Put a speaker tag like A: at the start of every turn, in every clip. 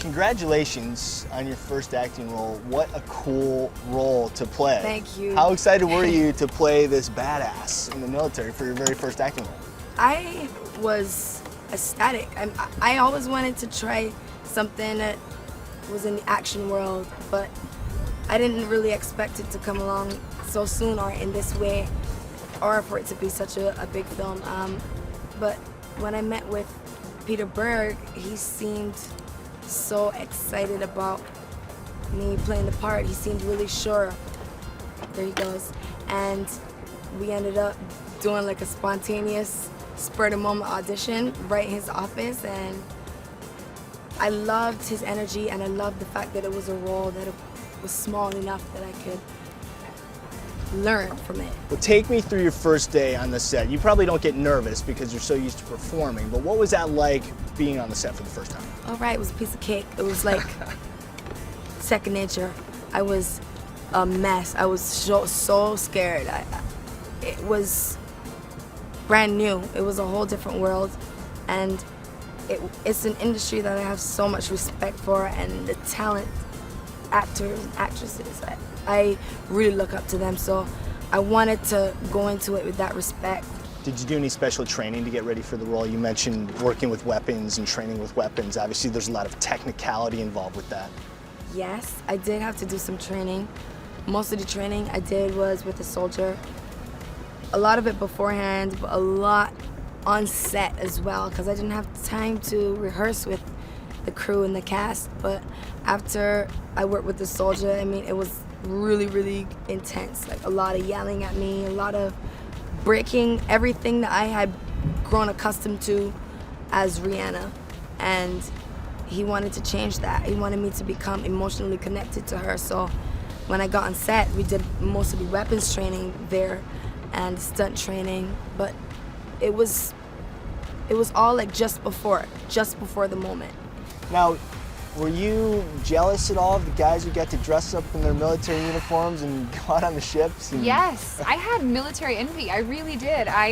A: congratulations on your first acting role. What a cool role to play.
B: Thank you.
A: How excited were you to play this badass in the military for your very first acting role?
B: I was ecstatic. I always wanted to try something that was in the action world, but I didn't really expect it to come along so soon or in this way, or for it to be such a big film. But when I met with Peter Berg, he seemed so excited about me playing the part. He seemed really sure. There he goes. And we ended up doing like a spontaneous spur of the moment audition right in his office, and I loved his energy, and I loved the fact that it was a role that was small enough that I could learn from it.
A: Well, take me through your first day on the set. You probably don't get nervous because you're so used to performing, but what was that like being on the set for the first time?
B: All right, it was a piece of cake. It was like second nature. I was a mess. I was so scared. It was brand new. It was a whole different world, and it's an industry that I have so much respect for, and the talent, actors and actresses, I really look up to them, so I wanted to go into it with that respect.
A: Did you do any special training to get ready for the role? You mentioned working with weapons and training with weapons. Obviously there's a lot of technicality involved with that.
B: Yes, I did have to do some training. Most of the training I did was with a soldier. A lot of it beforehand, but a lot on set as well, because I didn't have time to rehearse with the crew and the cast. But after I worked with the soldier, I mean, it was really, really intense. Like a lot of yelling at me, a lot of breaking everything that I had grown accustomed to as Rihanna. And he wanted to change that. He wanted me to become emotionally connected to her. So when I got on set, we did most of the weapons training there and stunt training, but it was all like just before the moment.
A: Now, were you jealous at all of the guys who got to dress up in their military uniforms and go out on the ships?
C: Yes, I had military envy. I really did. I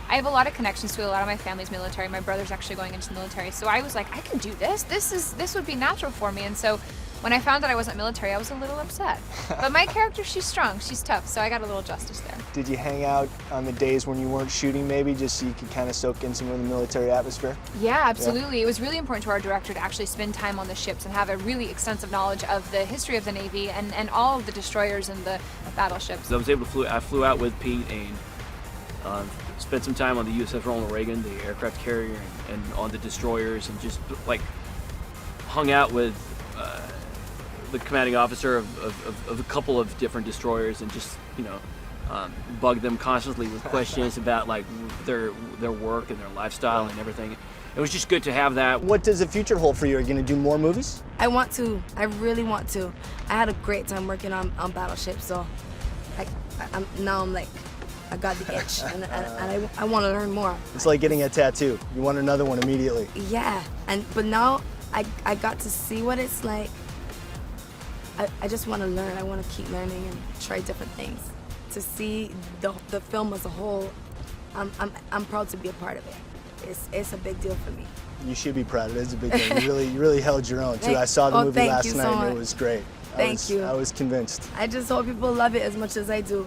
C: have a lot of connections to a lot of my family's military. My brother's actually going into the military, so I was like, I can do this. This would be natural for me. And so when I found that I wasn't military, I was a little upset. But my character, she's strong, she's tough, so I got a little justice there.
A: Did you hang out on the days when you weren't shooting, maybe, just so you could kind of soak in some of the military atmosphere?
C: Yeah, absolutely. Yeah. It was really important to our director to actually spend time on the ships and have a really extensive knowledge of the history of the Navy and all of the destroyers and the battleships.
D: So I flew out with Pete and spent some time on the USS Ronald Reagan, the aircraft carrier, and on the destroyers, and just like hung out with the commanding officer of a couple of different destroyers, and just, you know, bugged them constantly with questions about like their work and their lifestyle and everything. It was just good to have that.
A: What does the future hold for you? Are you going to do more movies?
B: I want to. I really want to. I had a great time working on Battleship, so I'm like, I got the itch, and I want to learn more.
A: It's like getting a tattoo. You want another one immediately.
B: Yeah, but now I got to see what it's like. I just want to learn. I want to keep learning and try different things. To see the film as a whole, I'm proud to be a part of it. It's a big deal for me.
A: You should be proud. It is a big deal. You really held your own too. I saw the movie last night, and it was great.
B: Thank you.
A: I was convinced.
B: I just hope people love it as much as I do.